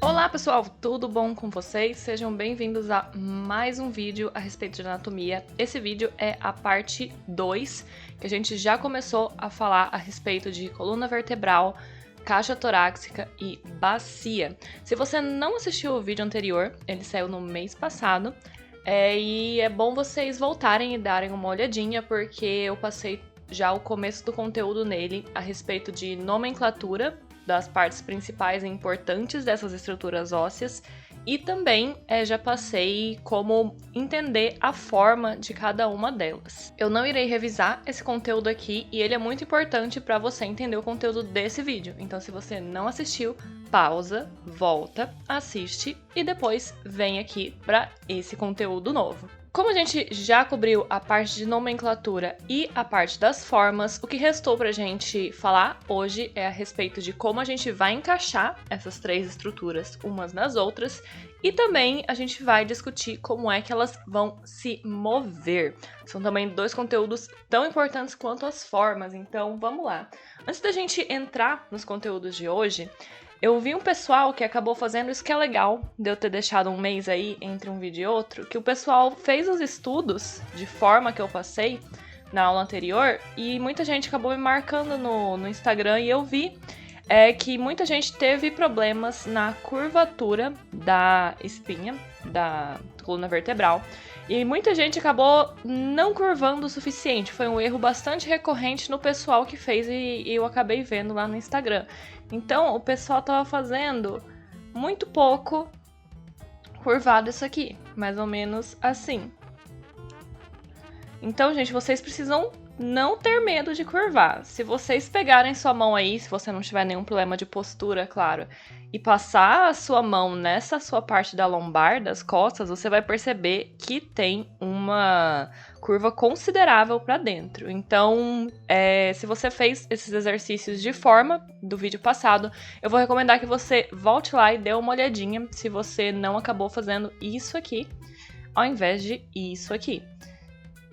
Olá pessoal, tudo bom com vocês? Sejam bem-vindos a mais um vídeo a respeito de anatomia. Esse vídeo é a parte 2, que a gente já começou a falar a respeito de coluna vertebral, caixa torácica e bacia. Se você não assistiu o vídeo anterior, ele saiu no mês passado, e é bom vocês voltarem e darem uma olhadinha, porque eu passei já o começo do conteúdo nele a respeito de nomenclatura das partes principais e importantes dessas estruturas ósseas, e também já passei como entender a forma de cada uma delas. Eu não irei revisar esse conteúdo aqui e ele é muito importante para você entender o conteúdo desse vídeo. Então, se você não assistiu, pausa, volta, assiste e depois vem aqui para esse conteúdo novo. Como a gente já cobriu a parte de nomenclatura e a parte das formas, o que restou pra gente falar hoje é a respeito de como a gente vai encaixar essas três estruturas umas nas outras, e também a gente vai discutir como é que elas vão se mover. São também dois conteúdos tão importantes quanto as formas, então vamos lá. Antes da gente entrar nos conteúdos de hoje, eu vi um pessoal que acabou fazendo isso, que é legal, de eu ter deixado um mês aí entre um vídeo e outro, que o pessoal fez os estudos de forma que eu passei na aula anterior, e muita gente acabou me marcando no Instagram, e eu vi que muita gente teve problemas na curvatura da espinha, da coluna vertebral, e muita gente acabou não curvando o suficiente. Foi um erro bastante recorrente no pessoal que fez e eu acabei vendo lá no Instagram. Então, o pessoal tava fazendo muito pouco curvado isso aqui, mais ou menos assim. Então, gente, vocês precisam não ter medo de curvar. Se vocês pegarem sua mão aí, se você não tiver nenhum problema de postura, claro, e passar a sua mão nessa sua parte da lombar, das costas, você vai perceber que tem uma curva considerável para dentro. Então, se você fez esses exercícios de forma do vídeo passado, eu vou recomendar que você volte lá e dê uma olhadinha se você não acabou fazendo isso aqui, ao invés de isso aqui.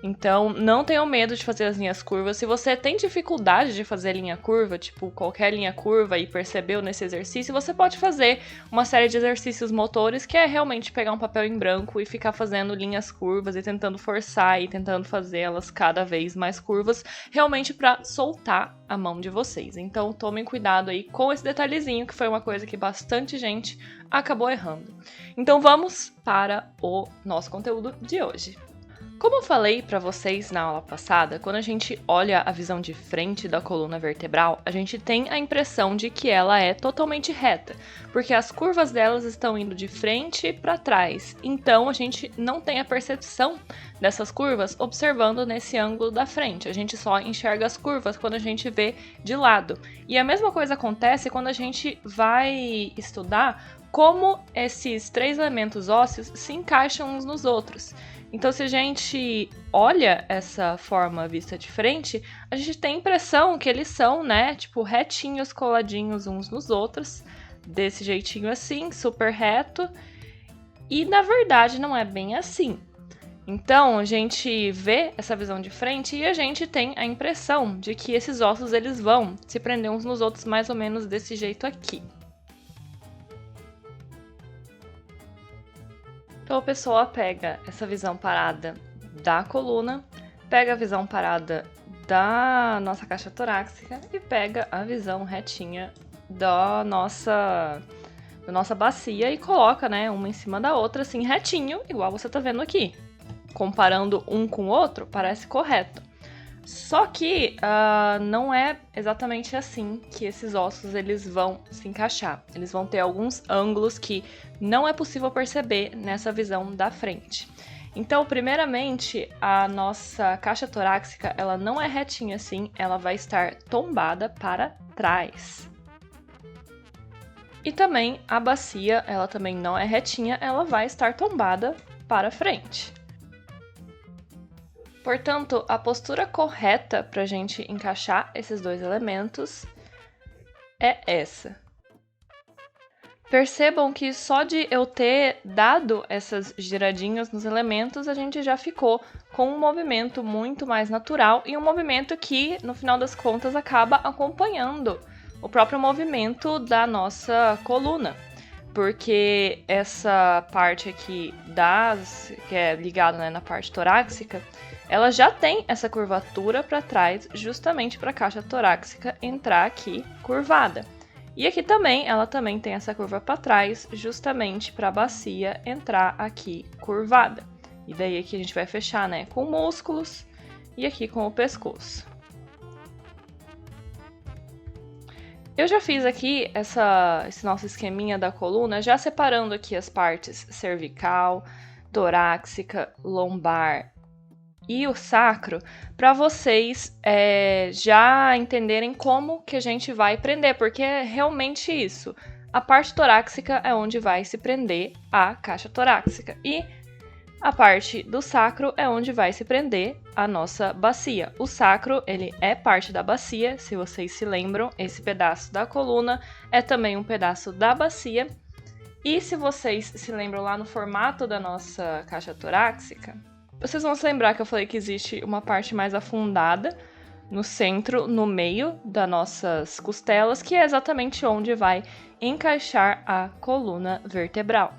Então, não tenham medo de fazer as linhas curvas. Se você tem dificuldade de fazer linha curva, tipo qualquer linha curva, e percebeu nesse exercício, você pode fazer uma série de exercícios motores, que é realmente pegar um papel em branco e ficar fazendo linhas curvas e tentando forçar e tentando fazer elas cada vez mais curvas, realmente para soltar a mão de vocês. Então, tomem cuidado aí com esse detalhezinho, que foi uma coisa que bastante gente acabou errando. Então, vamos para o nosso conteúdo de hoje. Como eu falei para vocês na aula passada, quando a gente olha a visão de frente da coluna vertebral, a gente tem a impressão de que ela é totalmente reta, porque as curvas delas estão indo de frente para trás. Então a gente não tem a percepção dessas curvas observando nesse ângulo da frente. A gente só enxerga as curvas quando a gente vê de lado. E a mesma coisa acontece quando a gente vai estudar como esses três elementos ósseos se encaixam uns nos outros. Então, se a gente olha essa forma vista de frente, a gente tem a impressão que eles são, né, tipo, retinhos, coladinhos uns nos outros, desse jeitinho assim, super reto, e na verdade não é bem assim. Então, a gente vê essa visão de frente e a gente tem a impressão de que esses ossos eles vão se prender uns nos outros mais ou menos desse jeito aqui. Então a pessoa pega essa visão parada da coluna, pega a visão parada da nossa caixa torácica e pega a visão retinha da nossa bacia e coloca, né, uma em cima da outra, assim, retinho, igual você tá vendo aqui. Comparando um com o outro, parece correto. Só que não é exatamente assim que esses ossos eles vão se encaixar. Eles vão ter alguns ângulos que não é possível perceber nessa visão da frente. Então, primeiramente, a nossa caixa torácica ela não é retinha assim, ela vai estar tombada para trás. E também a bacia, ela também não é retinha, ela vai estar tombada para frente. Portanto, a postura correta para a gente encaixar esses dois elementos é essa. Percebam que só de eu ter dado essas giradinhas nos elementos, a gente já ficou com um movimento muito mais natural e um movimento que, no final das contas, acaba acompanhando o próprio movimento da nossa coluna. porque essa parte aqui que é ligada, né, na parte torácica, ela já tem essa curvatura para trás, justamente para a caixa torácica entrar aqui curvada. E aqui também, ela também tem essa curva para trás, justamente para a bacia entrar aqui curvada. E daí aqui a gente vai fechar, né, com músculos e aqui com o pescoço. Eu já fiz aqui esse nosso esqueminha da coluna, já separando aqui as partes cervical, torácica, lombar e o sacro, para vocês já entenderem como que a gente vai prender, porque é realmente isso. A parte torácica é onde vai se prender a caixa torácica e a parte do sacro é onde vai se prender a nossa bacia. O sacro, ele é parte da bacia, se vocês se lembram, esse pedaço da coluna é também um pedaço da bacia. E se vocês se lembram lá no formato da nossa caixa torácica, vocês vão se lembrar que eu falei que existe uma parte mais afundada no centro, no meio das nossas costelas, que é exatamente onde vai encaixar a coluna vertebral.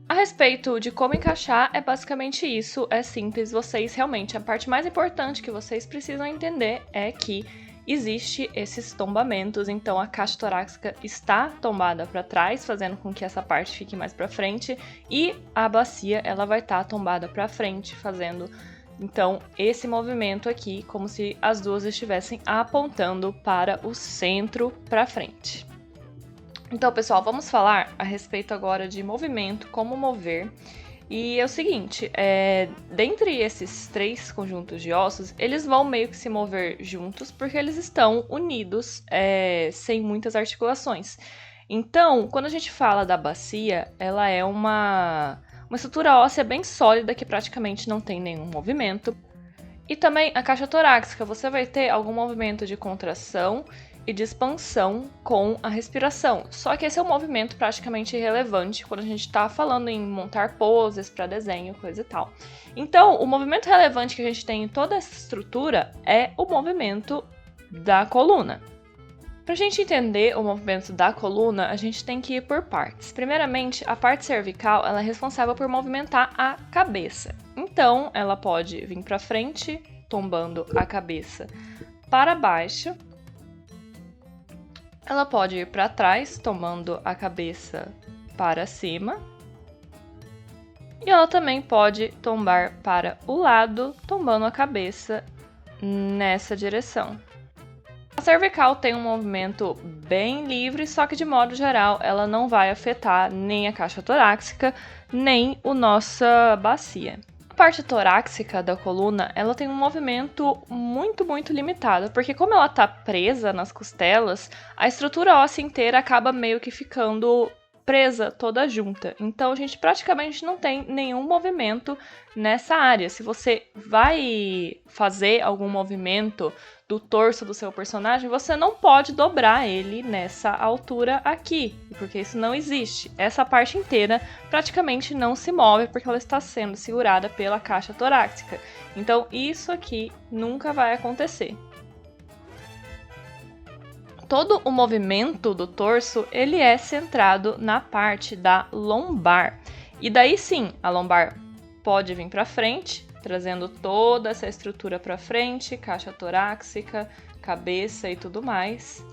A respeito de como encaixar, é basicamente isso, é simples, vocês realmente, a parte mais importante que vocês precisam entender é que existe esses tombamentos, então a caixa torácica está tombada para trás, fazendo com que essa parte fique mais para frente, e a bacia ela vai estar tombada para frente, fazendo então esse movimento aqui, como se as duas estivessem apontando para o centro para frente. Então, pessoal, vamos falar a respeito agora de movimento, como mover. E é o seguinte, dentre esses 3 conjuntos de ossos, eles vão meio que se mover juntos porque eles estão unidos, sem muitas articulações. Então, quando a gente fala da bacia, ela é uma estrutura óssea bem sólida que praticamente não tem nenhum movimento. E também a caixa torácica, você vai ter algum movimento de contração e de expansão com a respiração. Só que esse é um movimento praticamente irrelevante quando a gente está falando em montar poses para desenho, coisa e tal. Então, o movimento relevante que a gente tem em toda essa estrutura é o movimento da coluna. Para a gente entender o movimento da coluna, a gente tem que ir por partes. Primeiramente, a parte cervical ela é responsável por movimentar a cabeça. Então, ela pode vir para frente, tombando a cabeça para baixo. Ela pode ir para trás, tomando a cabeça para cima. E ela também pode tombar para o lado, tombando a cabeça nessa direção. A cervical tem um movimento bem livre, só que de modo geral ela não vai afetar nem a caixa torácica, nem a nossa bacia. A parte torácica da coluna, ela tem um movimento muito limitado, porque como ela está presa nas costelas, a estrutura óssea inteira acaba meio que ficando presa, toda junta. Então a gente praticamente não tem nenhum movimento nessa área. Se você vai fazer algum movimento do torso do seu personagem, você não pode dobrar ele nessa altura aqui, porque isso não existe. Essa parte inteira praticamente não se move porque ela está sendo segurada pela caixa torácica. Então isso aqui nunca vai acontecer. Todo o movimento do torso, ele é centrado na parte da lombar. E daí sim, a lombar pode vir para frente, trazendo toda essa estrutura para frente, caixa torácica, cabeça e tudo mais.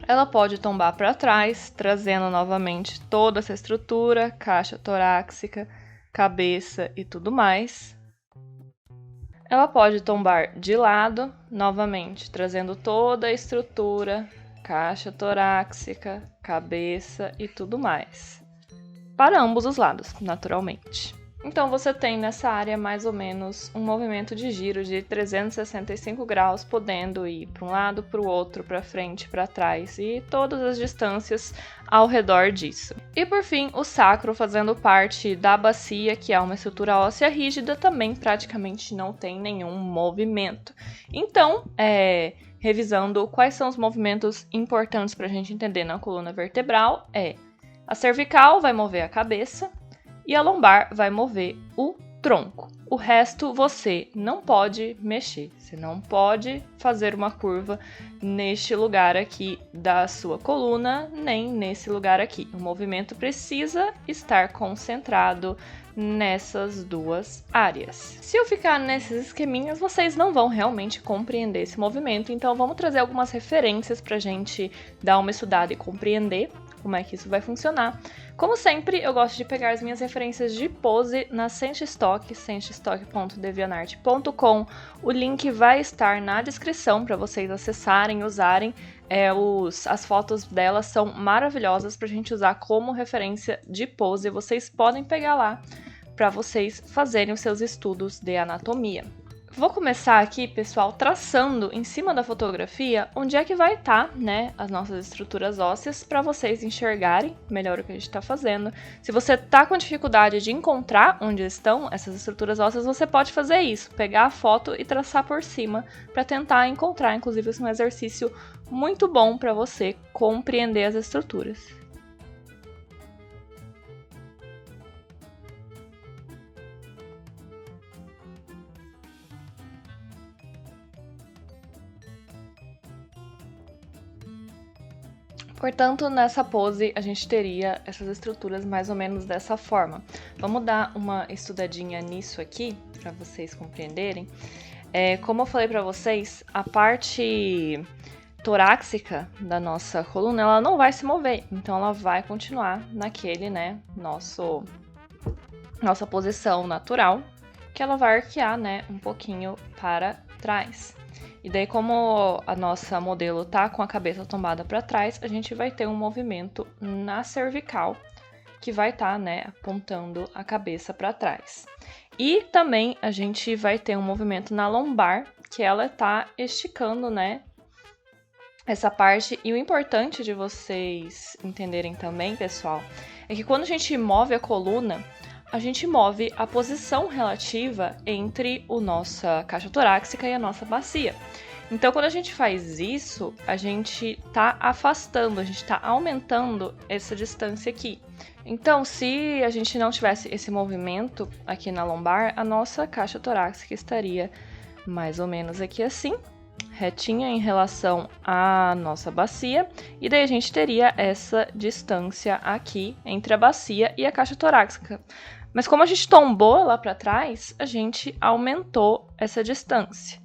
Ela pode tombar para trás, trazendo novamente toda essa estrutura, caixa torácica, cabeça e tudo mais. Ela pode tombar de lado, novamente, trazendo toda a estrutura, caixa torácica, cabeça e tudo mais. Para ambos os lados, naturalmente. Então você tem nessa área mais ou menos um movimento de giro de 365 graus, podendo ir para um lado, para o outro, para frente, para trás e todas as distâncias ao redor disso. E por fim, o sacro, fazendo parte da bacia, que é uma estrutura óssea rígida, também praticamente não tem nenhum movimento. Então, revisando quais são os movimentos importantes para a gente entender na coluna vertebral, a cervical vai mover a cabeça, e a lombar vai mover o tronco. O resto você não pode mexer. Você não pode fazer uma curva neste lugar aqui da sua coluna, nem nesse lugar aqui. O movimento precisa estar concentrado nessas duas áreas. Se eu ficar nesses esqueminhas, vocês não vão realmente compreender esse movimento, então vamos trazer algumas referências pra gente dar uma estudada e compreender como é que isso vai funcionar. Como sempre, eu gosto de pegar as minhas referências de pose na Senchstock, senchstock.deviantart.com. O link vai estar na descrição para vocês acessarem, usarem. As fotos delas são maravilhosas para a gente usar como referência de pose. Vocês podem pegar lá para vocês fazerem os seus estudos de anatomia. Vou começar aqui, pessoal, traçando em cima da fotografia onde é que vai estar, né, as nossas estruturas ósseas para vocês enxergarem melhor o que a gente está fazendo. Se você tá com dificuldade de encontrar onde estão essas estruturas ósseas, você pode fazer isso, pegar a foto e traçar por cima para tentar encontrar. Inclusive, esse é um exercício muito bom para você compreender as estruturas. Portanto, nessa pose, a gente teria essas estruturas mais ou menos dessa forma. Vamos dar uma estudadinha nisso aqui, para vocês compreenderem. Como eu falei para vocês, a parte torácica da nossa coluna, ela não vai se mover. Então, ela vai continuar naquele, né, nossa posição natural, que ela vai arquear, né, um pouquinho para trás. E daí, como a nossa modelo tá com a cabeça tombada para trás, a gente vai ter um movimento na cervical que vai estar, né, apontando a cabeça para trás. E também a gente vai ter um movimento na lombar, que ela tá esticando, né, essa parte. E o importante de vocês entenderem também, pessoal, é que quando a gente move a coluna, a gente move a posição relativa entre a nossa caixa torácica e a nossa bacia. Então, quando a gente faz isso, a gente tá afastando, a gente tá aumentando essa distância aqui. Então, se a gente não tivesse esse movimento aqui na lombar, a nossa caixa torácica estaria mais ou menos aqui assim, retinha em relação à nossa bacia, e daí a gente teria essa distância aqui entre a bacia e a caixa torácica. Mas como a gente tombou lá para trás, a gente aumentou essa distância.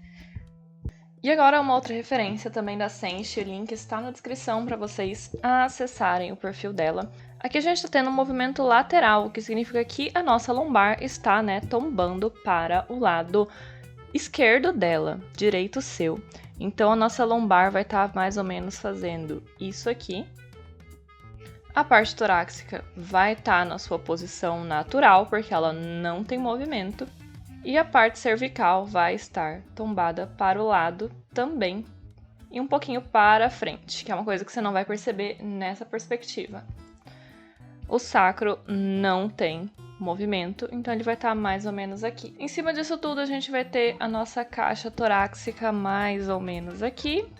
E agora uma outra referência também da Sench, o link está na descrição para vocês acessarem o perfil dela. Aqui a gente está tendo um movimento lateral, o que significa que a nossa lombar está, né, tombando para o lado esquerdo dela, direito seu. Então a nossa lombar vai estar mais ou menos fazendo isso aqui. A parte torácica vai estar na sua posição natural, porque ela não tem movimento. E a parte cervical vai estar tombada para o lado também. E um pouquinho para frente, que é uma coisa que você não vai perceber nessa perspectiva. O sacro não tem movimento, então ele vai estar mais ou menos aqui. Em cima disso tudo, a gente vai ter a nossa caixa torácica mais ou menos aqui.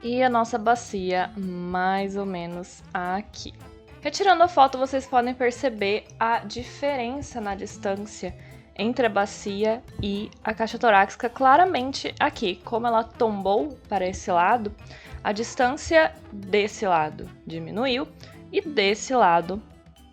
E a nossa bacia mais ou menos aqui. Retirando a foto, vocês podem perceber a diferença na distância entre a bacia e a caixa torácica claramente aqui. Como ela tombou para esse lado, a distância desse lado diminuiu e desse lado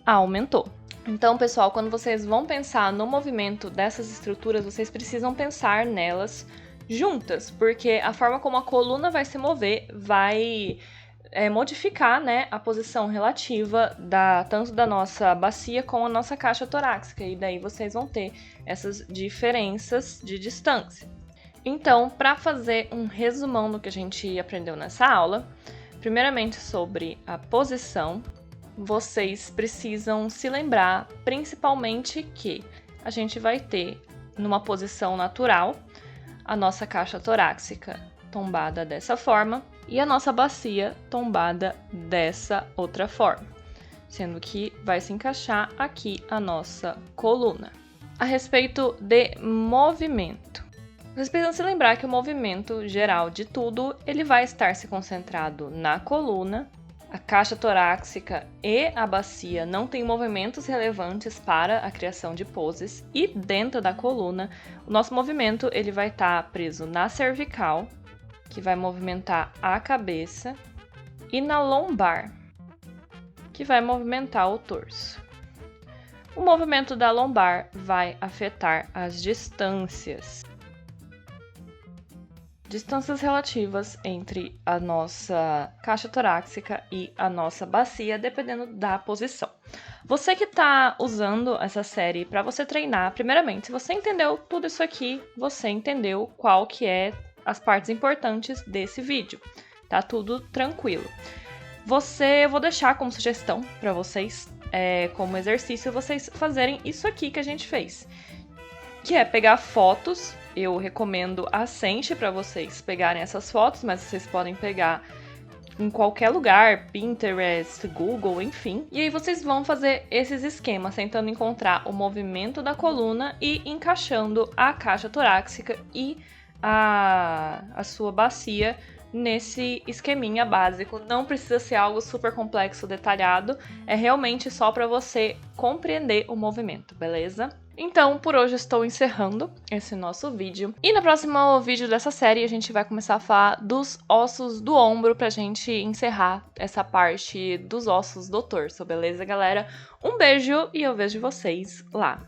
aumentou. Então, pessoal, quando vocês vão pensar no movimento dessas estruturas, vocês precisam pensar nelas juntas, porque a forma como a coluna vai se mover vai modificar, né, a posição relativa tanto da nossa bacia como a nossa caixa torácica, e daí vocês vão ter essas diferenças de distância. Então, para fazer um resumão do que a gente aprendeu nessa aula, primeiramente sobre a posição, vocês precisam se lembrar principalmente que a gente vai ter numa posição natural a nossa caixa torácica tombada dessa forma e a nossa bacia tombada dessa outra forma, sendo que vai se encaixar aqui a nossa coluna. A respeito de movimento, vocês precisam se lembrar que o movimento geral de tudo, ele vai estar se concentrado na coluna A caixa torácica e a bacia não têm movimentos relevantes para a criação de poses, e dentro da coluna, o nosso movimento ele vai estar preso na cervical, que vai movimentar a cabeça, e na lombar, que vai movimentar o torso. O movimento da lombar vai afetar as distâncias relativas entre a nossa caixa torácica e a nossa bacia, dependendo da posição. Você que está usando essa série para você treinar, primeiramente, se você entendeu tudo isso aqui, você entendeu qual que é as partes importantes desse vídeo. Tá tudo tranquilo. Eu vou deixar como sugestão para vocês, como exercício, vocês fazerem isso aqui que a gente fez, que é pegar fotos. Eu recomendo a Sente para vocês pegarem essas fotos, mas vocês podem pegar em qualquer lugar, Pinterest, Google, enfim. E aí vocês vão fazer esses esquemas, tentando encontrar o movimento da coluna e encaixando a caixa torácica e a sua bacia nesse esqueminha básico. Não precisa ser algo super complexo, detalhado, é realmente só para você compreender o movimento, beleza? Então, por hoje eu estou encerrando esse nosso vídeo. E no próximo vídeo dessa série, a gente vai começar a falar dos ossos do ombro pra gente encerrar essa parte dos ossos do torso, beleza, galera? Um beijo e eu vejo vocês lá!